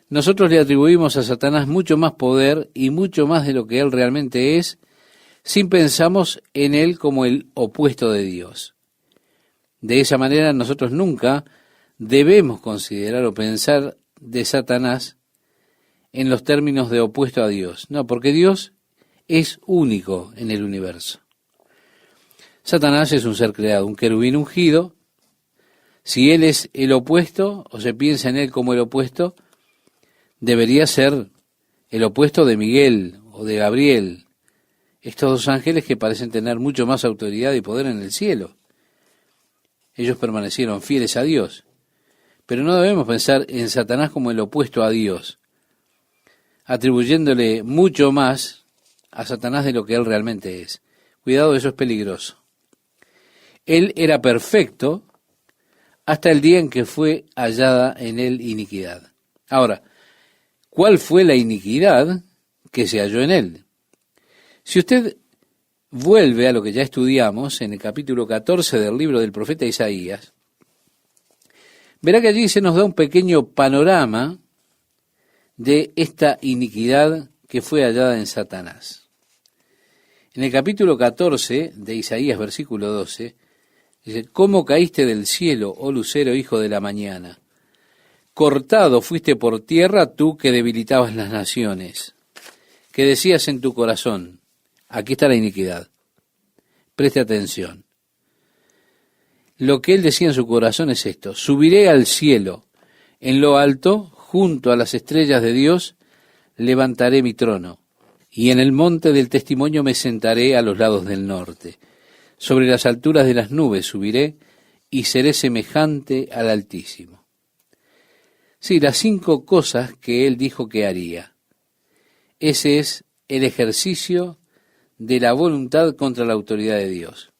Nosotros le atribuimos a Satanás mucho más poder y mucho más de lo que él realmente es, sin pensamos en él como el opuesto de Dios. De esa manera nosotros nunca debemos considerar o pensar de Satanás en los términos de opuesto a Dios. No, porque Dios es único en el universo. Satanás es un ser creado, un querubín ungido. Si él es el opuesto, o se piensa en él como el opuesto, debería ser el opuesto de Miguel o de Gabriel, estos 2 ángeles que parecen tener mucho más autoridad y poder en el cielo. Ellos permanecieron fieles a Dios, pero no debemos pensar en Satanás como el opuesto a Dios, atribuyéndole mucho más a Satanás de lo que él realmente es. Cuidado, eso es peligroso. Él era perfecto hasta el día en que fue hallada en él iniquidad. Ahora, ¿cuál fue la iniquidad que se halló en él? Si usted vuelve a lo que ya estudiamos en el capítulo 14 del libro del profeta Isaías, verá que allí se nos da un pequeño panorama de esta iniquidad que fue hallada en Satanás. En el capítulo 14 de Isaías, versículo 12, dice, ¿cómo caíste del cielo, oh lucero, hijo de la mañana? Cortado fuiste por tierra tú que debilitabas las naciones, que decías en tu corazón, aquí está la iniquidad. Preste atención. Lo que él decía en su corazón es esto, subiré al cielo, en lo alto, junto a las estrellas de Dios, levantaré mi trono, y en el monte del testimonio me sentaré a los lados del norte. Sobre las alturas de las nubes subiré, y seré semejante al Altísimo. Sí, las 5 cosas que él dijo que haría. Ese es el ejercicio de la voluntad contra la autoridad de Dios.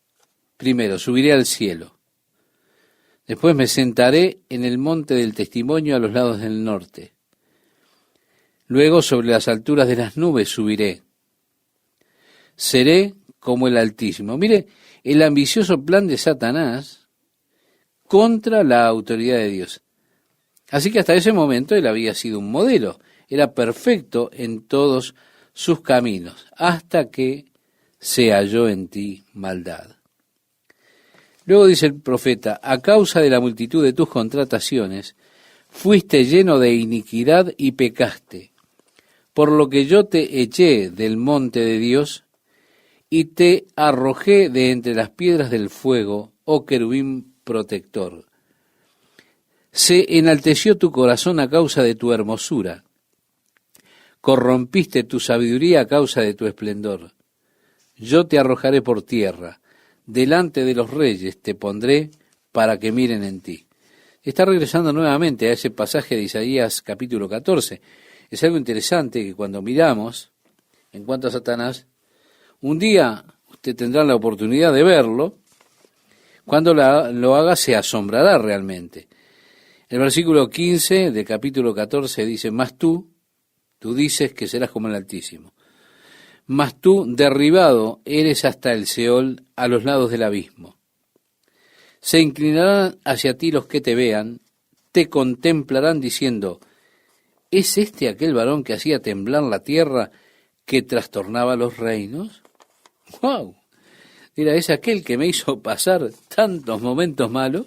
Primero, subiré al cielo. Después me sentaré en el monte del testimonio a los lados del norte. Luego sobre las alturas de las nubes subiré. Seré como el Altísimo. Mire, el ambicioso plan de Satanás contra la autoridad de Dios. Así que hasta ese momento él había sido un modelo, era perfecto en todos sus caminos, hasta que se halló en ti maldad. Luego dice el profeta, a causa de la multitud de tus contrataciones, fuiste lleno de iniquidad y pecaste, por lo que yo te eché del monte de Dios y te arrojé de entre las piedras del fuego, oh querubín protector. Se enalteció tu corazón a causa de tu hermosura, corrompiste tu sabiduría a causa de tu esplendor. Yo te arrojaré por tierra, delante de los reyes te pondré para que miren en ti. Está regresando nuevamente a ese pasaje de Isaías capítulo 14. Es algo interesante que cuando miramos en cuanto a Satanás, un día usted tendrá la oportunidad de verlo, cuando lo haga se asombrará realmente. El versículo 15 del capítulo 14 dice, mas tú dices que serás como el Altísimo. Mas tú, derribado, eres hasta el Seol, a los lados del abismo. Se inclinarán hacia ti los que te vean, te contemplarán diciendo, ¿es este aquel varón que hacía temblar la tierra, que trastornaba los reinos? ¡Wow! Mira, ¿es aquel que me hizo pasar tantos momentos malos?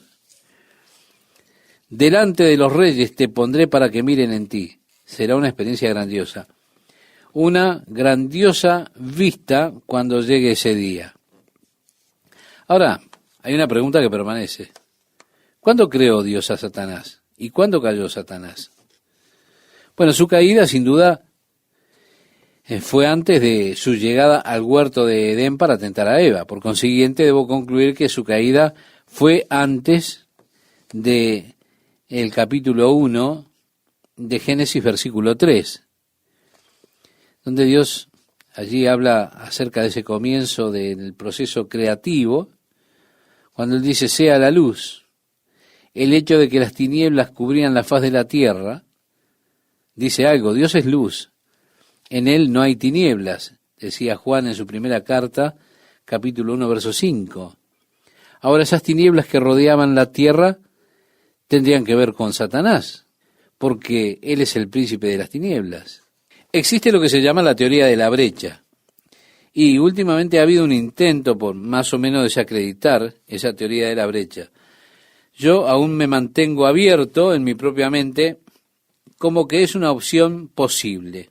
Delante de los reyes te pondré para que miren en ti. Será una experiencia grandiosa. Una grandiosa vista cuando llegue ese día. Ahora, hay una pregunta que permanece. ¿Cuándo creó Dios a Satanás? ¿Y cuándo cayó Satanás? Bueno, su caída sin duda fue antes de su llegada al huerto de Edén para tentar a Eva. Por consiguiente, debo concluir que su caída fue antes de el capítulo 1 de Génesis, versículo 3. Donde Dios allí habla acerca de ese comienzo del proceso creativo, cuando Él dice, sea la luz. El hecho de que las tinieblas cubrían la faz de la tierra, dice algo, Dios es luz, en Él no hay tinieblas, decía Juan en su primera carta, capítulo 1, verso 5. Ahora esas tinieblas que rodeaban la tierra tendrían que ver con Satanás, porque Él es el príncipe de las tinieblas. Existe lo que se llama la teoría de la brecha, y últimamente ha habido un intento por más o menos desacreditar esa teoría de la brecha. Yo aún me mantengo abierto en mi propia mente como que es una opción posible.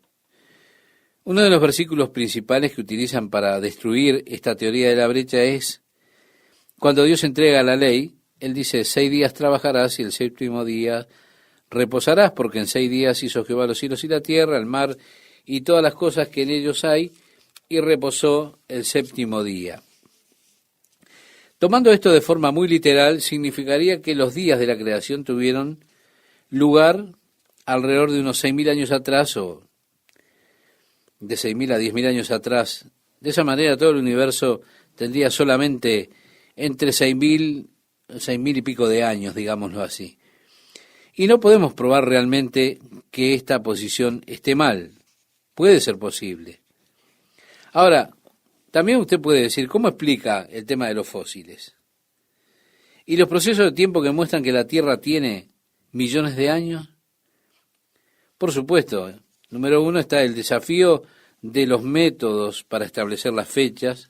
Uno de los versículos principales que utilizan para destruir esta teoría de la brecha es cuando Dios entrega la ley, Él dice, 6 días trabajarás y el 7º día reposarás, porque en 6 días hizo Jehová los cielos y la tierra, el mar y todas las cosas que en ellos hay, y reposó el 7º día. Tomando esto de forma muy literal, significaría que los días de la creación tuvieron lugar alrededor de unos 6.000 años atrás, o de 6.000 a 10.000 años atrás. De esa manera todo el universo tendría solamente entre 6.000 y pico de años, digámoslo así. Y no podemos probar realmente que esta posición esté mal. Puede ser posible. Ahora, también usted puede decir, ¿cómo explica el tema de los fósiles? ¿Y los procesos de tiempo que muestran que la Tierra tiene millones de años? Por supuesto, número 1 está el desafío de los métodos para establecer las fechas,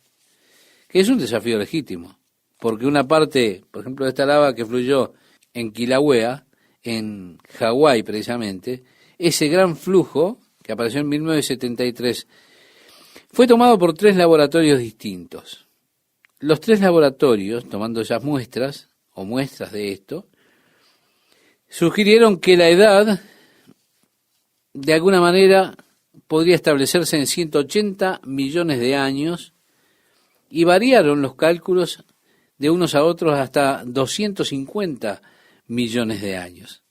que es un desafío legítimo, porque una parte, por ejemplo, de esta lava que fluyó en Kilauea, en Hawái precisamente, ese gran flujo que apareció en 1973, fue tomado por 3 laboratorios distintos. Los 3 laboratorios, tomando esas muestras, o muestras de esto, sugirieron que la edad, de alguna manera, podría establecerse en 180 millones de años, y variaron los cálculos de unos a otros hasta 250 millones de años.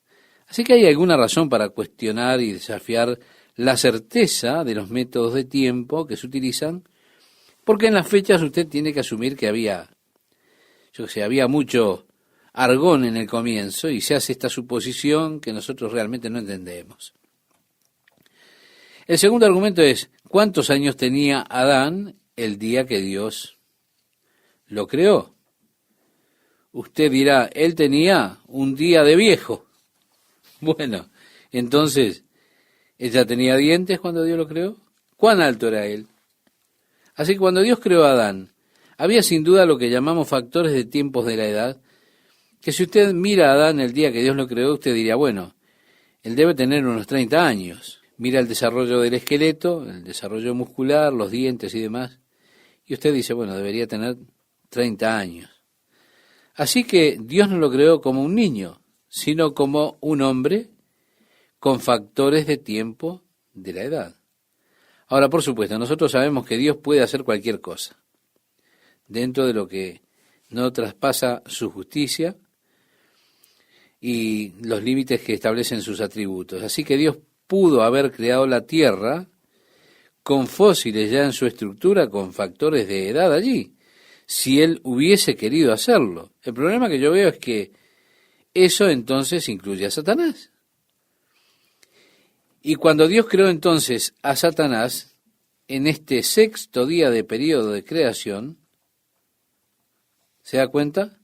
Así que hay alguna razón para cuestionar y desafiar la certeza de los métodos de tiempo que se utilizan, porque en las fechas usted tiene que asumir que había mucho argón en el comienzo y se hace esta suposición que nosotros realmente no entendemos. El segundo argumento es, ¿cuántos años tenía Adán el día que Dios lo creó? Usted dirá, él tenía un día de viejo. Bueno, entonces, ¿él ya tenía dientes cuando Dios lo creó? ¿Cuán alto era él? Así que cuando Dios creó a Adán, había sin duda lo que llamamos factores de tiempos de la edad, que si usted mira a Adán el día que Dios lo creó, usted diría, bueno, él debe tener unos 30 años. Mira el desarrollo del esqueleto, el desarrollo muscular, los dientes y demás, y usted dice, bueno, debería tener 30 años. Así que Dios no lo creó como un niño, sino como un hombre con factores de tiempo de la edad. Ahora, por supuesto, nosotros sabemos que Dios puede hacer cualquier cosa, dentro de lo que no traspasa su justicia y los límites que establecen sus atributos. Así que Dios pudo haber creado la tierra con fósiles ya en su estructura, con factores de edad allí, si Él hubiese querido hacerlo. El problema que yo veo es que eso entonces incluye a Satanás. Y cuando Dios creó entonces a Satanás, en este sexto día de periodo de creación, ¿se da cuenta?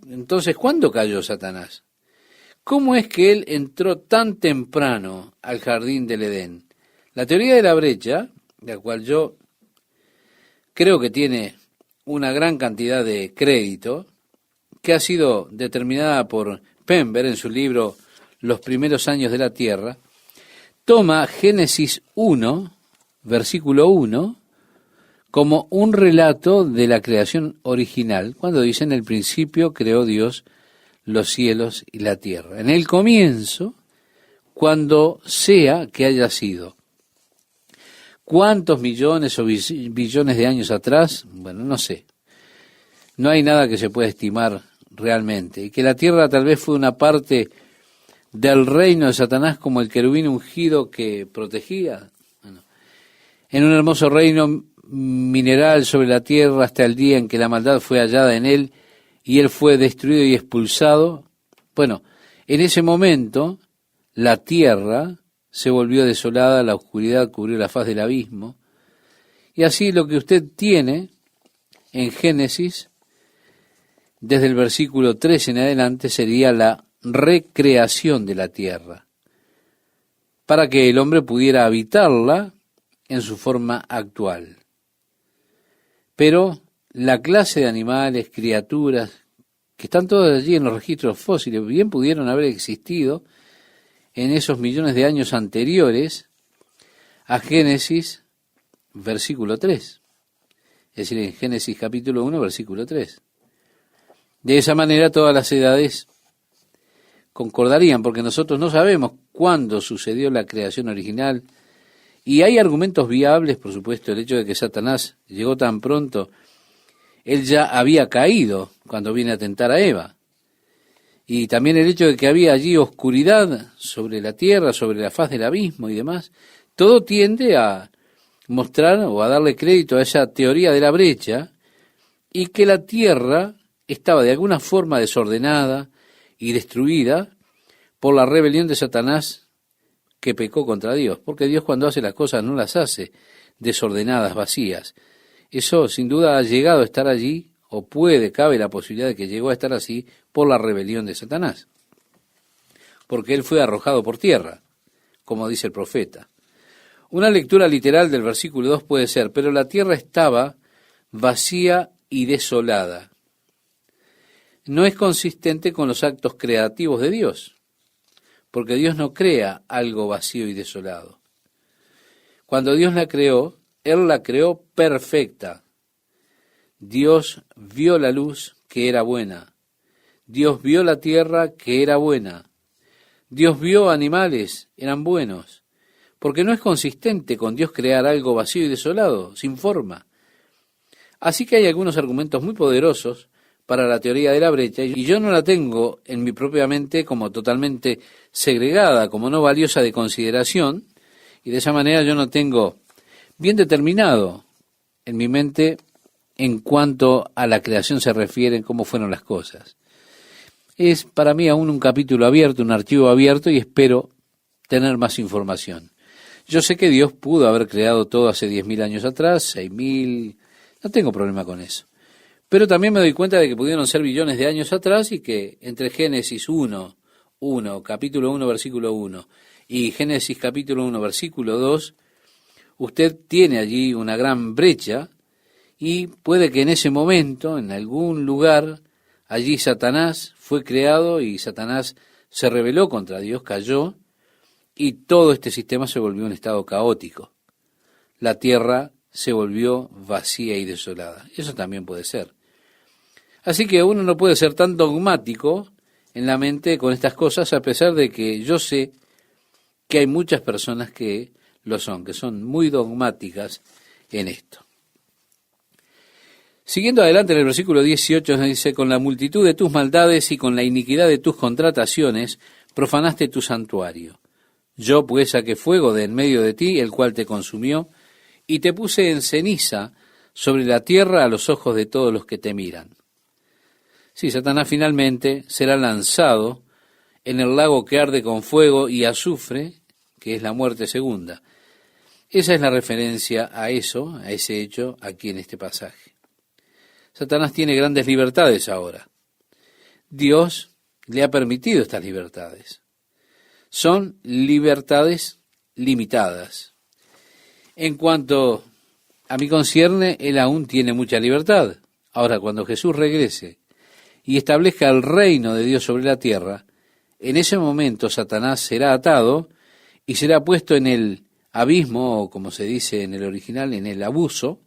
Entonces, ¿cuándo cayó Satanás? ¿Cómo es que él entró tan temprano al jardín del Edén? La teoría de la brecha, de la cual yo creo que tiene una gran cantidad de crédito, que ha sido determinada por Pember en su libro Los primeros años de la Tierra, toma Génesis 1, versículo 1, como un relato de la creación original, cuando dice en el principio creó Dios los cielos y la tierra. En el comienzo, cuando sea que haya sido. ¿Cuántos millones o billones de años atrás? Bueno, no sé. No hay nada que se pueda estimar realmente. Y que la tierra tal vez fue una parte del reino de Satanás como el querubín ungido que protegía. Bueno, en un hermoso reino mineral sobre la tierra hasta el día en que la maldad fue hallada en él y él fue destruido y expulsado. Bueno, en ese momento la tierra se volvió desolada, la oscuridad cubrió la faz del abismo. Y así lo que usted tiene en Génesis, desde el versículo 3 en adelante, sería la recreación de la tierra, para que el hombre pudiera habitarla en su forma actual. Pero la clase de animales, criaturas, que están todas allí en los registros fósiles, bien pudieron haber existido en esos millones de años anteriores a Génesis, versículo 3. Es decir, en Génesis capítulo 1, versículo 3. De esa manera todas las edades concordarían, porque nosotros no sabemos cuándo sucedió la creación original, y hay argumentos viables, por supuesto, el hecho de que Satanás llegó tan pronto, él ya había caído cuando viene a tentar a Eva, y también el hecho de que había allí oscuridad sobre la tierra, sobre la faz del abismo y demás, todo tiende a mostrar o a darle crédito a esa teoría de la brecha, y que la tierra estaba de alguna forma desordenada y destruida por la rebelión de Satanás que pecó contra Dios, porque Dios cuando hace las cosas no las hace desordenadas, vacías. Eso sin duda ha llegado a estar allí, o cabe la posibilidad de que llegó a estar así por la rebelión de Satanás, porque él fue arrojado por tierra, como dice el profeta. Una lectura literal del versículo 2 puede ser, pero la tierra estaba vacía y desolada. No es consistente con los actos creativos de Dios, porque Dios no crea algo vacío y desolado. Cuando Dios la creó, Él la creó perfecta. Dios vio la luz que era buena. Dios vio la tierra que era buena. Dios vio animales, eran buenos. Porque no es consistente con Dios crear algo vacío y desolado, sin forma. Así que hay algunos argumentos muy poderosos para la teoría de la brecha, y yo no la tengo en mi propia mente como totalmente segregada, como no valiosa de consideración, y de esa manera yo no tengo bien determinado en mi mente en cuanto a la creación se refiere, cómo fueron las cosas. Es para mí aún un capítulo abierto, un archivo abierto, y espero tener más información. Yo sé que Dios pudo haber creado todo hace 10.000 años atrás, 6.000, no tengo problema con eso. Pero también me doy cuenta de que pudieron ser billones de años atrás y que entre Génesis 1 1, capítulo 1, versículo 1, y Génesis capítulo 1, versículo 2, usted tiene allí una gran brecha y puede que en ese momento, en algún lugar, allí Satanás fue creado y Satanás se rebeló contra Dios, cayó, y todo este sistema se volvió un estado caótico. La tierra se volvió vacía y desolada. Eso también puede ser. Así que uno no puede ser tan dogmático en la mente con estas cosas, a pesar de que yo sé que hay muchas personas que lo son, que son muy dogmáticas en esto. Siguiendo adelante en el versículo 18 nos dice, con la multitud de tus maldades y con la iniquidad de tus contrataciones, profanaste tu santuario. Yo pues saqué fuego de en medio de ti, el cual te consumió, y te puse en ceniza sobre la tierra a los ojos de todos los que te miran. Sí, Satanás finalmente será lanzado en el lago que arde con fuego y azufre, que es la muerte segunda. Esa es la referencia a eso, a ese hecho, aquí en este pasaje. Satanás tiene grandes libertades ahora. Dios le ha permitido estas libertades. Son libertades limitadas. En cuanto a mí concierne, él aún tiene mucha libertad. Ahora, cuando Jesús regrese y establezca el reino de Dios sobre la tierra, en ese momento Satanás será atado y será puesto en el abismo, o como se dice en el original, en el abuso,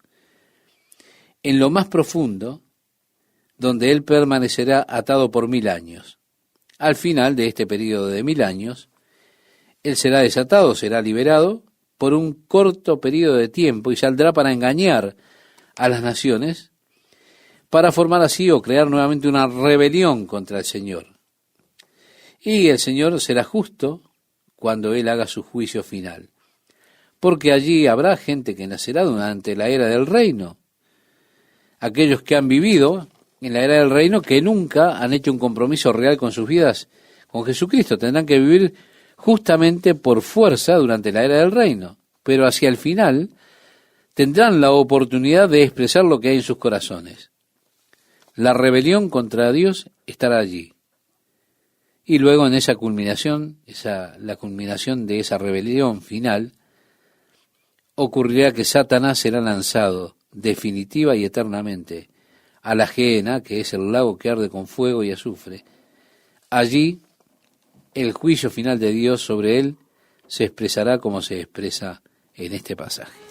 en lo más profundo, donde él permanecerá atado por 1000 años. Al final de este periodo de 1000 años, él será desatado, será liberado por un corto periodo de tiempo y saldrá para engañar a las naciones, para formar así o crear nuevamente una rebelión contra el Señor. Y el Señor será justo cuando Él haga su juicio final, porque allí habrá gente que nacerá durante la era del reino, aquellos que han vivido en la era del reino que nunca han hecho un compromiso real con sus vidas con Jesucristo, tendrán que vivir justamente por fuerza durante la era del reino, pero hacia el final tendrán la oportunidad de expresar lo que hay en sus corazones. La rebelión contra Dios estará allí. Y luego en esa culminación, la culminación de esa rebelión final, ocurrirá que Satanás será lanzado definitiva y eternamente a la Gehenna, que es el lago que arde con fuego y azufre. Allí el juicio final de Dios sobre él se expresará como se expresa en este pasaje.